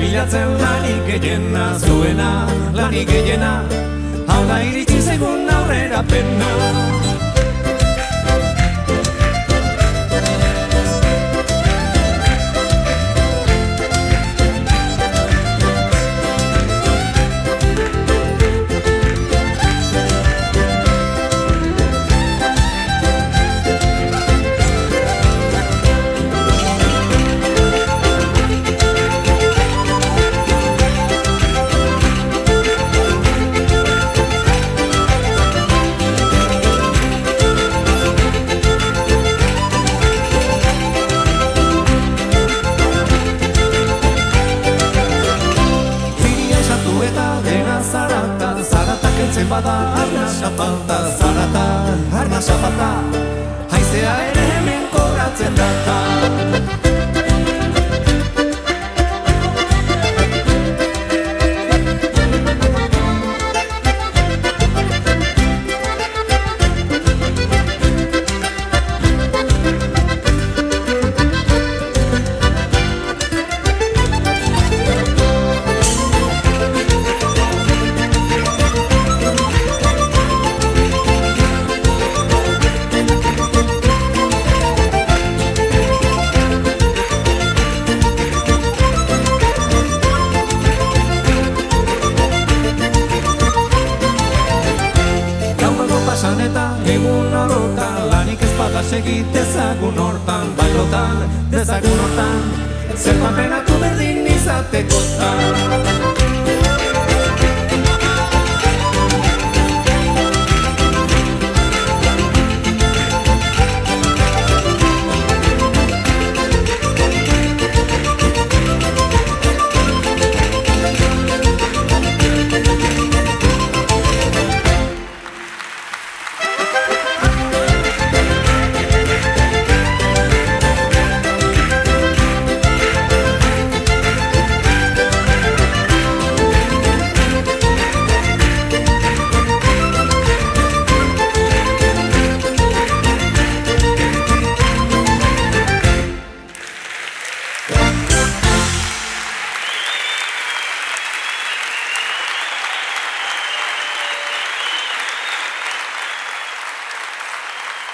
bilatzen lanik gehiena, zuena lanik gehiena, hau da iritsi zaigun aurrera pena. Bada arnasa falta, zarata, arnasa falta, haizea ere hemen kobratzen data. Eta egun orotan, lanik ez bada segit dezagun hortan, bailotan, dezagun hortan, zer paperatu berdin izatekotan.